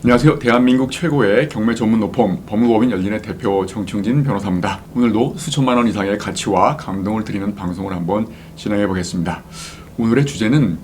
안녕하세요. 대한민국 최고의 경매 전문 로펌 법무법인 열린의 대표 정충진 변호사입니다. 오늘도 수천만 원 이상의 가치와 감동을 드리는 방송을 한번 진행해 보겠습니다. 오늘의 주제는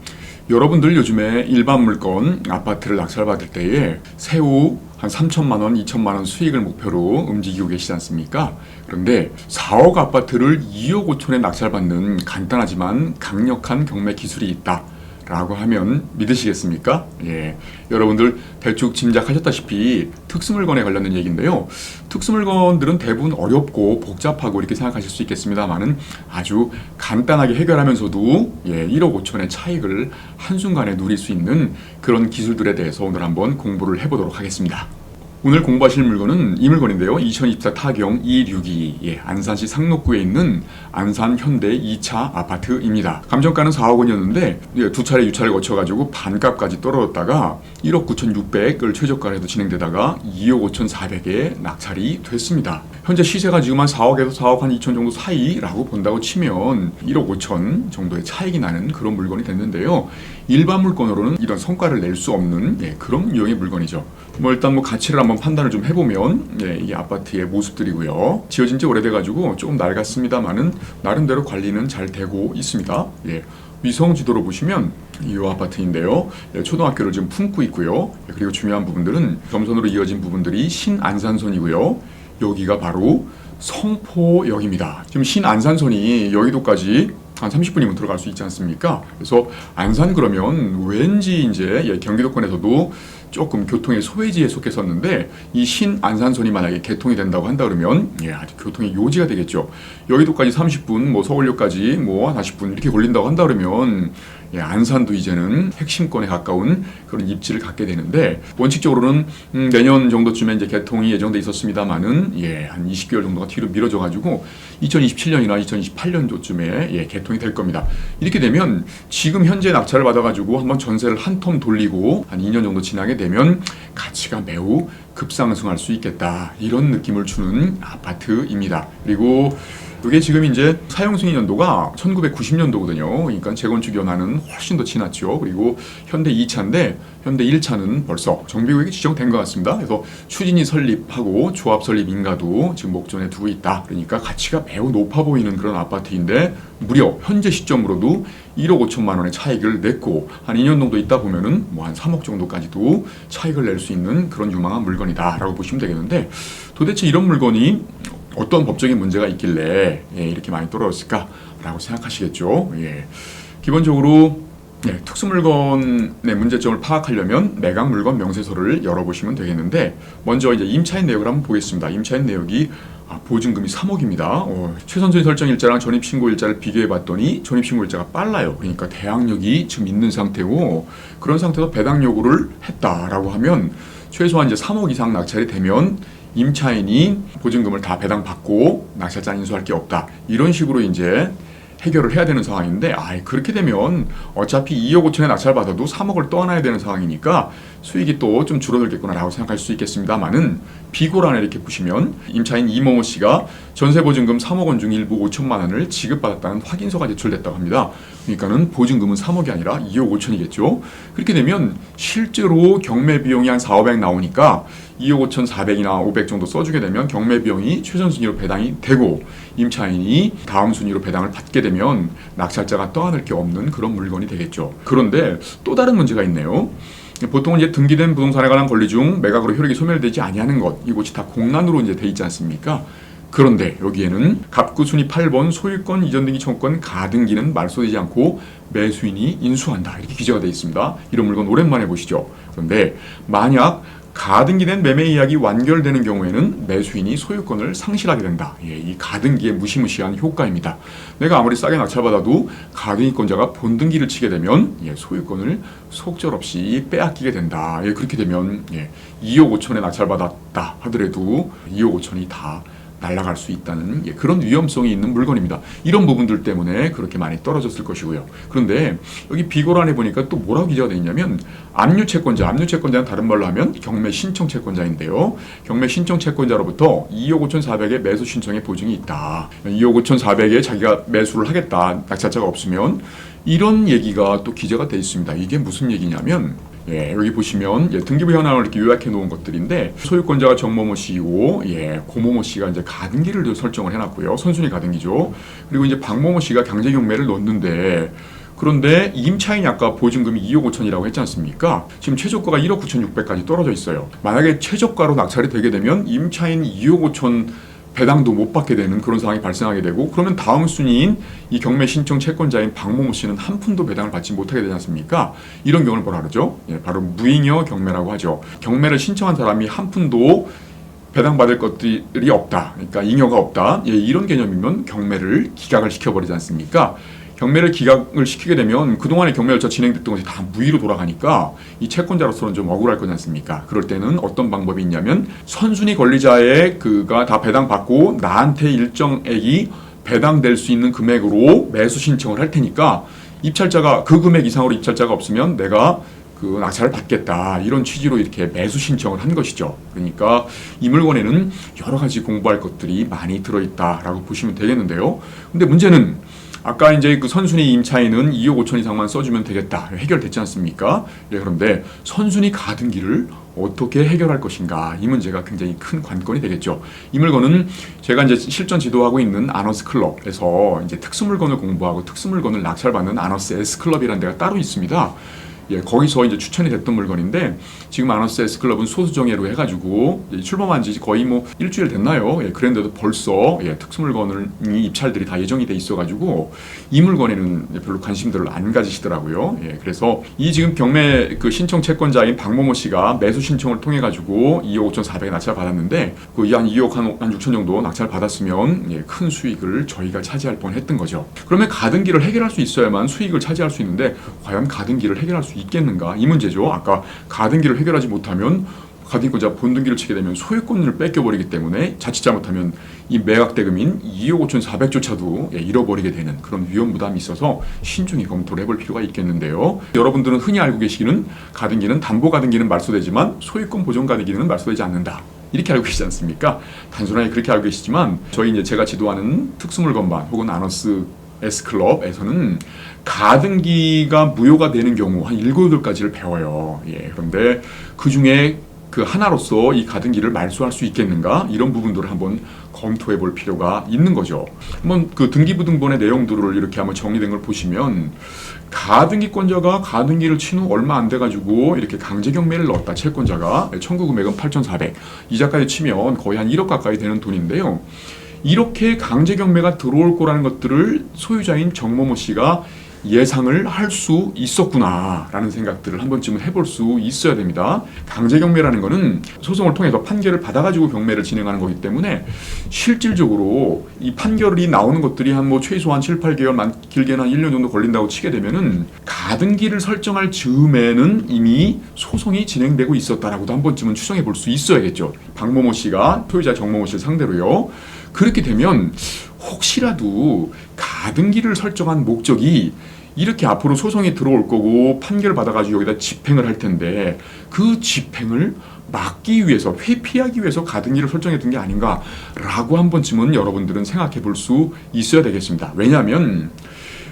여러분들 요즘에 일반 물건 아파트를 낙찰받을 때에 세후 한 3천만 원, 2천만 원 수익을 목표로 움직이고 계시지 않습니까? 그런데 4억 아파트를 2억 5천에 낙찰받는 간단하지만 강력한 경매 기술이 있다 라고 하면 믿으시겠습니까? 예, 여러분들 대충 짐작하셨다시피 특수물건에 관련된 얘기인데요. 특수물건들은 대부분 어렵고 복잡하고 이렇게 생각하실 수 있겠습니다만은 아주 간단하게 해결하면서도 1억 5천의 차익을 한순간에 누릴 수 있는 그런 기술들에 대해서 오늘 한번 공부를 해보도록 하겠습니다. 오늘 공부하실 물건은 이 물건인데요. 2024 타경 262 안산시 상록구에 있는 안산 현대 2차 아파트입니다. 감정가는 4억 원이었는데 두 차례 유찰을 거쳐가지고 반값까지 떨어졌다가 1억 9,600을 최저가로 해도 진행되다가 2억 5,400에 낙찰이 됐습니다. 현재 시세가 지금 한 4억에서 4억 한 2천 정도 사이라고 본다고 치면 1억 5천 정도의 차익이 나는 그런 물건이 됐는데요. 일반 물건으로는 이런 성과를 낼 수 없는 그런 유형의 물건이죠. 일단 가치를 한번 판단을 좀 해보면 이 아파트의 모습들이고요. 지어진 지 오래돼가지고 조금 낡았습니다만은 나름대로 관리는 잘 되고 있습니다. 위성 지도로 보시면 이 아파트인데요. 초등학교를 지금 품고 있고요. 그리고 중요한 부분들은 점선으로 이어진 부분들이 신안산선이고요. 여기가 바로 성포역입니다. 지금 신안산선이 여의도까지 한 30분이면 들어갈 수 있지 않습니까? 그래서 안산 그러면 왠지 이제 경기도권에서도 조금 교통의 소외지에 속했었는데 이 신안산선이 만약에 개통이 된다고 한다 그러면 아주 교통의 요지가 되겠죠. 여의도까지 30분, 서울역까지 40분 이렇게 걸린다고 한다 그러면 안산도 이제는 핵심권에 가까운 그런 입지를 갖게 되는데 원칙적으로는 내년 정도쯤에 이제 개통이 예정돼 있었습니다만은 한 20개월 정도가 뒤로 미뤄져 가지고 2027년이나 2028년도쯤에 개통이 될 겁니다. 이렇게 되면 지금 현재 낙찰을 받아 가지고 한번 전세를 한 텀 돌리고 한 2년 정도 지나게 되면 가치가 매우 급상승할 수 있겠다. 이런 느낌을 주는 아파트입니다. 그리고 이게 지금 이제 사용 승인 연도가 1990년도거든요. 그러니까 재건축 연한은 훨씬 더 지났죠. 그리고 현대 2차인데 현대 1차는 벌써 정비구역이 지정된 것 같습니다. 그래서 추진이 설립하고 조합 설립 인가도 지금 목전에 두고 있다. 그러니까 가치가 매우 높아 보이는 그런 아파트인데 무려 현재 시점으로도 1억 5천만 원의 차익을 냈고 한 2년 정도 있다 보면은 한 3억 정도까지도 차익을 낼 수 있는 그런 유망한 물건이다라고 보시면 되겠는데 도대체 이런 물건이 어떤 법적인 문제가 있길래 이렇게 많이 떨어졌을까라고 생각하시겠죠. 기본적으로 특수물건의 문제점을 파악하려면 매각 물건 명세서를 열어보시면 되겠는데 먼저 이제 임차인 내역을 한번 보겠습니다. 임차인 내역이 보증금이 3억입니다. 최선순위 설정 일자랑 전입신고 일자를 비교해봤더니 전입신고 일자가 빨라요. 그러니까 대항력이 지금 있는 상태고 그런 상태에서 배당 요구를 했다라고 하면 최소한 이제 3억 이상 낙찰이 되면 임차인이 보증금을 다 배당받고 낙찰자 인수할 게 없다. 이런 식으로 이제 해결을 해야 되는 상황인데 그렇게 되면 어차피 2억 5천에 낙찰받아도 3억을 떠안아야 되는 상황이니까 수익이 또 좀 줄어들겠구나 라고 생각할 수 있겠습니다만은 비고란에 이렇게 보시면 임차인 이모모 씨가 전세보증금 3억 원 중 일부 5천만 원을 지급받았다는 확인서가 제출됐다고 합니다. 그러니까는 보증금은 3억이 아니라 2억 5천이겠죠. 그렇게 되면 실제로 경매 비용이 한 4, 500 나오니까 2억 5천 4백이나 500 정도 써주게 되면 경매 비용이 최선 순위로 배당이 되고 임차인이 다음 순위로 배당을 받게 되면 낙찰자가 떠안을 게 없는 그런 물건이 되겠죠. 그런데 또 다른 문제가 있네요. 보통은 이제 등기된 부동산에 관한 권리 중 매각으로 효력이 소멸되지 아니하는 것, 이곳이 다 공란으로 이제 돼 있지 않습니까? 그런데 여기에는 갑구 순위 8번 소유권 이전 등기 청구권 가등기는 말소되지 않고 매수인이 인수한다 이렇게 기재가 되어 있습니다. 이런 물건 오랜만에 보시죠. 그런데 만약 가등기된 매매 이야기 완결되는 경우에는 매수인이 소유권을 상실하게 된다. 이 가등기의 무시무시한 효과입니다. 내가 아무리 싸게 낙찰받아도 가등기권자가 본등기를 치게 되면 소유권을 속절없이 빼앗기게 된다. 그렇게 되면 2억 5천에 낙찰받았다 하더라도 2억 5천이 다 날아갈 수 있다는 그런 위험성이 있는 물건입니다. 이런 부분들 때문에 그렇게 많이 떨어졌을 것이고요. 그런데 여기 비고란에 보니까 또 뭐라고 기재가 되어 있냐면 압류채권자는 다른 말로 하면 경매 신청 채권자인데요. 경매 신청 채권자로부터 2억 5,400의 매수 신청의 보증이 있다. 2억 5,400에 자기가 매수를 하겠다. 낙찰자가 없으면 이런 얘기가 또 기재가 되어 있습니다. 이게 무슨 얘기냐면 예, 여기 보시면 등기부 현황을 이렇게 요약해 놓은 것들인데 소유권자가 정모모 씨이고 고모모 씨가 이제 가등기를 설정을 해놨고요. 선순위 가등기죠. 그리고 이제 박모모 씨가 강제 경매를 넣었는데 그런데 임차인이 아까 보증금이 2억 5천이라고 했지 않습니까? 지금 최저가가 1억 9,600까지 떨어져 있어요. 만약에 최저가로 낙찰이 되게 되면 임차인 2억 5천 배당도 못 받게 되는 그런 상황이 발생하게 되고 그러면 다음 순위인 이 경매 신청 채권자인 박모모 씨는 한 푼도 배당을 받지 못하게 되지 않습니까? 이런 경우를 뭐라 그러죠? 바로 무잉여 경매라고 하죠. 경매를 신청한 사람이 한 푼도 배당받을 것들이 없다. 그러니까 잉여가 없다. 이런 개념이면 경매를 기각을 시켜버리지 않습니까? 경매를 기각을 시키게 되면 그동안의 경매 절차 진행됐던 것이 다 무의로 돌아가니까 이 채권자로서는 좀 억울할 거지 않습니까? 그럴 때는 어떤 방법이 있냐면 선순위 권리자의 그가 다 배당받고 나한테 일정액이 배당될 수 있는 금액으로 매수 신청을 할 테니까 입찰자가 그 금액 이상으로 입찰자가 없으면 내가 그 낙찰을 받겠다 이런 취지로 이렇게 매수 신청을 한 것이죠. 그러니까 이 물건에는 여러 가지 공부할 것들이 많이 들어있다라고 보시면 되겠는데요. 근데 문제는 아까 이제 그 선순위 임차인은 2억 5천 이상만 써주면 되겠다 해결됐지 않습니까? 그런데 선순위 가등기를 어떻게 해결할 것인가 이 문제가 굉장히 큰 관건이 되겠죠. 이 물건은 제가 이제 실전 지도하고 있는 아너스 클럽에서 이제 특수 물건을 공부하고 특수 물건을 낙찰받는 아너스 S 클럽이라는 데가 따로 있습니다. 거기서 이제 추천이 됐던 물건인데 지금 아너스 S 클럽은 소수정예로 해가지고 출범한 지 거의 뭐 일주일 됐나요? 그런데도 벌써 특수 물건이 입찰들이 다 예정이 돼 있어가지고 이 물건에는 별로 관심들을 안 가지시더라고요. 그래서 이 지금 경매 그 신청 채권자인 박모모 씨가 매수 신청을 통해 가지고 2억 5,400에 낙찰 받았는데 그 한 2억 한 6천 정도 낙찰 받았으면 큰 수익을 저희가 차지할 뻔했던 거죠. 그러면 가등기를 해결할 수 있어야만 수익을 차지할 수 있는데 과연 가등기를 해결할 수 있겠는가 이 문제죠. 아까 가등기를 해결하지 못하면 가등기권자가 본등기를 치게 되면 소유권을 뺏겨버리기 때문에 자칫 잘못하면 이 매각 대금인 2억 5,400조차도 잃어버리게 되는 그런 위험 부담이 있어서 신중히 검토를 해볼 필요가 있겠는데요. 여러분들은 흔히 알고 계시기는 가등기는 담보 가등기는 말소되지만 소유권 보존 가등기는 말소되지 않는다. 이렇게 알고 계시지 않습니까? 단순하게 그렇게 알고 계시지만 저희 이제 제가 지도하는 특수물건반 혹은 아너스 S클럽에서는 가등기가 무효가 되는 경우 한 7, 8가지를 배워요. 그런데 그 중에 그 하나로서 이 가등기를 말소할 수 있겠는가? 이런 부분들을 한번 검토해 볼 필요가 있는 거죠. 한번 그 등기부등본의 내용들을 이렇게 한번 정리된 걸 보시면 가등기권자가 가등기를 친 후 얼마 안 돼가지고 이렇게 강제 경매를 넣었다. 채권자가 청구 금액은 8,400 이자까지 치면 거의 한 1억 가까이 되는 돈인데요. 이렇게 강제 경매가 들어올 거라는 것들을 소유자인 정모모 씨가 예상을 할 수 있었구나라는 생각들을 한 번쯤은 해볼 수 있어야 됩니다. 강제 경매라는 것은 소송을 통해서 판결을 받아가지고 경매를 진행하는 거기 때문에 실질적으로 이 판결이 나오는 것들이 한 뭐 최소한 7, 8개월, 길게는 한 1년 정도 걸린다고 치게 되면은 가등기를 설정할 즈음에는 이미 소송이 진행되고 있었다라고도 한 번쯤은 추정해 볼 수 있어야겠죠. 박모모 씨가 소유자 정모모 씨를 상대로요. 그렇게 되면 혹시라도 가등기를 설정한 목적이 이렇게 앞으로 소송이 들어올 거고 판결 받아가지고 여기다 집행을 할 텐데 그 집행을 막기 위해서 회피하기 위해서 가등기를 설정했던 게 아닌가라고 한 번쯤은 여러분들은 생각해 볼 수 있어야 되겠습니다. 왜냐하면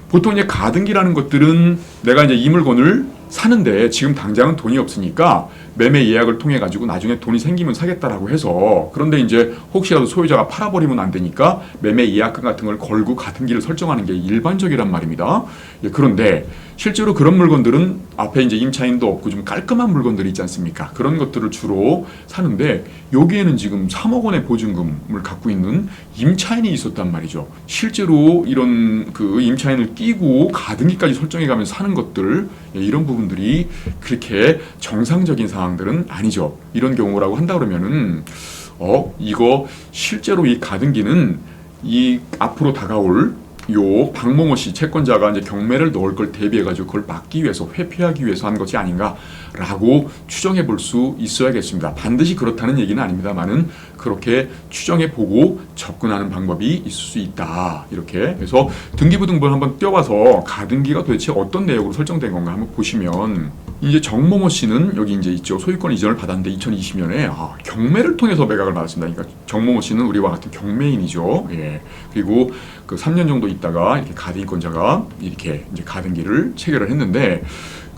보통 이제 가등기라는 것들은 내가 이제 이 물건을 사는데 지금 당장은 돈이 없으니까 매매 예약을 통해 가지고 나중에 돈이 생기면 사겠다라고 해서 그런데 이제 혹시라도 소유자가 팔아버리면 안 되니까 매매 예약금 같은 걸 걸고 가등기를 설정하는 게 일반적이란 말입니다. 그런데 실제로 그런 물건들은 앞에 이제 임차인도 없고 좀 깔끔한 물건들이 있지 않습니까? 그런 것들을 주로 사는데 여기에는 지금 3억 원의 보증금을 갖고 있는 임차인이 있었단 말이죠. 실제로 이런 그 임차인을 끼고 가등기까지 설정해가면서 사는 것들 이런 부분들이 그렇게 정상적인 상황들은 아니죠. 이런 경우라고 한다 그러면은 이거 실제로 이 가등기는 이 앞으로 다가올 요 박모모 씨 채권자가 이제 경매를 넣을 걸 대비해가지고 그걸 막기 위해서 회피하기 위해서 한 것이 아닌가라고 추정해 볼 수 있어야겠습니다. 반드시 그렇다는 얘기는 아닙니다만은 그렇게 추정해 보고 접근하는 방법이 있을 수 있다. 이렇게 그래서 등기부등본 한번 띄워봐서 가등기가 도대체 어떤 내역으로 설정된 건가 한번 보시면 이제 정모모 씨는 여기 이제 있죠. 소유권 이전을 받았는데 2020년에 경매를 통해서 매각을 받았습니다. 그러니까 정모모 씨는 우리와 같은 경매인이죠. 그리고 그 3년 정도 있다가 이렇게 가등기권자가 이렇게 이제 가등기를 체결을 했는데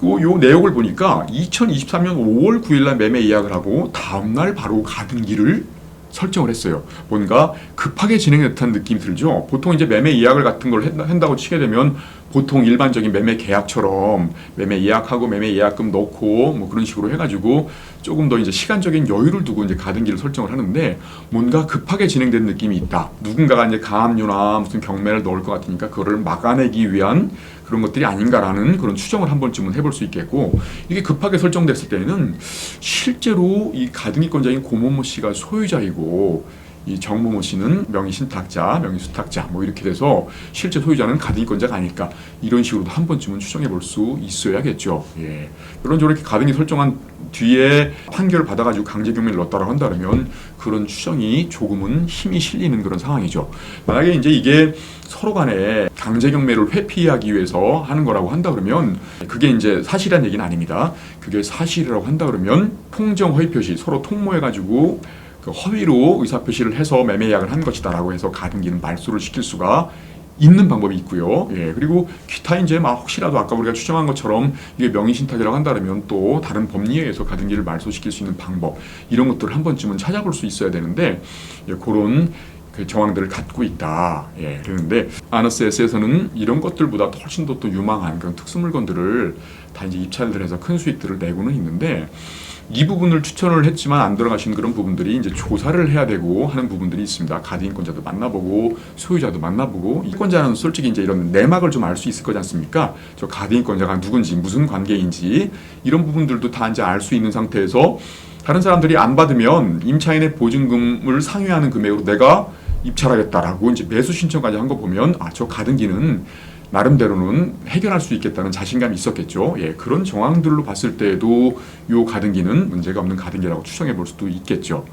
그 요 내용을 보니까 2023년 5월 9일 날 매매 예약을 하고 다음날 바로 가등기를 설정을 했어요. 뭔가 급하게 진행된 듯한 느낌이 들죠. 보통 이제 매매 예약을 같은 걸 한다고 치게 되면 보통 일반적인 매매 계약처럼 매매 예약하고 매매 예약금 넣고 뭐 그런 식으로 해가지고 조금 더 이제 시간적인 여유를 두고 이제 가등기를 설정을 하는데 뭔가 급하게 진행된 느낌이 있다. 누군가가 이제 가압류나 무슨 경매를 넣을 것 같으니까 그거를 막아내기 위한 그런 것들이 아닌가라는 그런 추정을 한 번쯤은 해볼 수 있겠고, 이게 급하게 설정됐을 때는 실제로 이 가등기권자인 고모모 씨가 소유자이고 이 정모모 씨는 명의신탁자, 명의수탁자 뭐 이렇게 돼서 실제 소유자는 가등기권자가 아닐까, 이런 식으로도 한 번쯤은 추정해 볼 수 있어야겠죠. 예. 이런 저렇게 가등기 설정한 뒤에 판결을 받아가지고 강제 경매를 넣었다고 한다면 그런 추정이 조금은 힘이 실리는 그런 상황이죠. 만약에 이제 이게 서로 간에 강제 경매를 회피하기 위해서 하는 거라고 한다 그러면 그게 이제 사실이란 얘기는 아닙니다. 그게 사실이라고 한다 그러면 통정 허위 표시, 서로 통모해가지고 그 허위로 의사표시를 해서 매매 계약을 한 것이다라고 해서 가등기는 말소를 시킬 수가 있는 방법이 있고요. 예, 그리고 기타 이제 막 혹시라도 아까 우리가 추정한 것처럼 이게 명의신탁이라고 한다면 또 다른 법리에 의해서 가등기를 말소시킬 수 있는 방법, 이런 것들을 한 번쯤은 찾아볼 수 있어야 되는데, 예, 그런 그 정황들을 갖고 있다. 예, 그런데 아너스에서는 이런 것들보다 훨씬 더 또 유망한 그런 특수 물건들을 다 이제 입찰을 해서 큰 수익들을 내고는 있는데, 이 부분을 추천을 했지만 안 들어가신 그런 부분들이 이제 조사를 해야 되고 하는 부분들이 있습니다. 가등기권자도 만나보고 소유자도 만나보고, 이권자는 솔직히 이제 이런 내막을 좀 알 수 있을 거지 않습니까? 저 가등기권자가 누군지 무슨 관계인지 이런 부분들도 다 이제 알 수 있는 상태에서 다른 사람들이 안 받으면 임차인의 보증금을 상회하는 금액으로 내가 입찰하겠다라고 이제 매수 신청까지 한 거 보면 저 가등기는 나름대로는 해결할 수 있겠다는 자신감이 있었겠죠. 예, 그런 정황들로 봤을 때에도 요 가등기는 문제가 없는 가등기라고 추정해 볼 수도 있겠죠.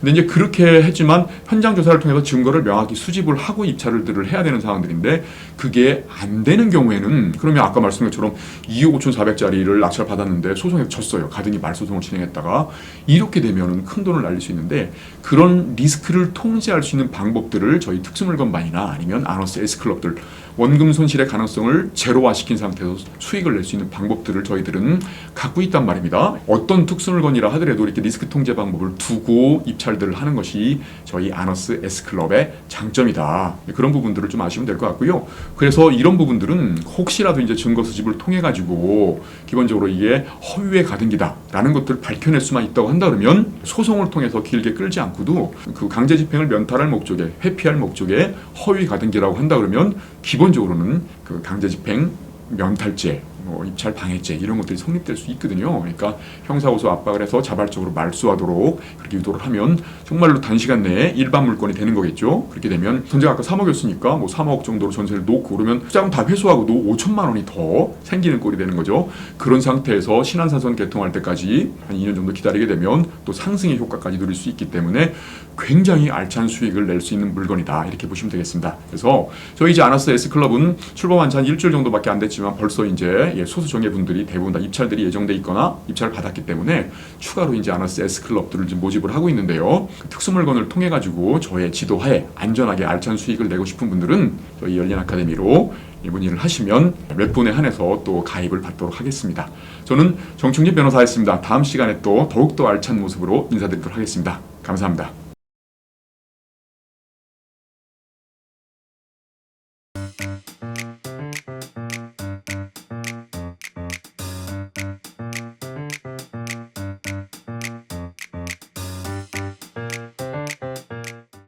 근데 이제 그렇게 했지만 현장 조사를 통해서 증거를 명확히 수집을 하고 입찰을 해야 되는 상황들인데, 그게 안 되는 경우에는 그러면 아까 말씀드린 것처럼 2억 5,400짜리를 낙찰 받았는데 소송에서 졌어요. 가등기 말소송을 진행했다가 이렇게 되면은 큰 돈을 날릴 수 있는데, 그런 리스크를 통제할 수 있는 방법들을 저희 특수물건반이나 아니면 아너스 S클럽들, 원금 손실의 가능성을 제로화시킨 상태에서 수익을 낼 수 있는 방법들을 저희들은 갖고 있단 말입니다. 어떤 특수물건이라 하더라도 이렇게 리스크 통제 방법을 두고 입찰들을 하는 것이 저희 아너스 S클럽의 장점이다. 그런 부분들을 좀 아시면 될 것 같고요. 그래서 이런 부분들은 혹시라도 이제 증거 수집을 통해 가지고 기본적으로 이게 허위의 가등기다라는 것들을 밝혀낼 수만 있다고 한다 그러면 소송을 통해서 길게 끌지 않고도 그 강제 집행을 면탈할 목적에, 회피할 목적에 허위 가등기라고 한다 그러면 기본적으로는 그 강제 집행 면탈죄, 입찰 방해죄 이런 것들이 성립될 수 있거든요. 그러니까 형사고소 압박을 해서 자발적으로 말소하도록 그렇게 유도를 하면 정말로 단시간 내에 일반 물건이 되는 거겠죠. 그렇게 되면 전제가 아까 3억이었으니까 뭐 3억 정도로 전세를 놓고 그러면 투자금 다 회수하고도 5천만 원이 더 생기는 꼴이 되는 거죠. 그런 상태에서 신한사선 개통할 때까지 한 2년 정도 기다리게 되면 또 상승의 효과까지 누릴 수 있기 때문에 굉장히 알찬 수익을 낼 수 있는 물건이다, 이렇게 보시면 되겠습니다. 그래서 저희 이제 아너스 S클럽은 출범한 지 한 일주일 정도밖에 안 됐지만 벌써 이제 소수 정예분들이 대부분 다 입찰들이 예정돼 있거나 입찰을 받았기 때문에 추가로 이제 아너스 S클럽들을 지금 모집을 하고 있는데요. 그 특수물건을 통해 가지고 저의 지도하에 안전하게 알찬 수익을 내고 싶은 분들은 저희 열린 아카데미로 문의를 하시면 몇 분에 한해서 또 가입을 받도록 하겠습니다. 저는 정충진 변호사였습니다. 다음 시간에 또 더욱더 알찬 모습으로 인사드리도록 하겠습니다. 감사합니다.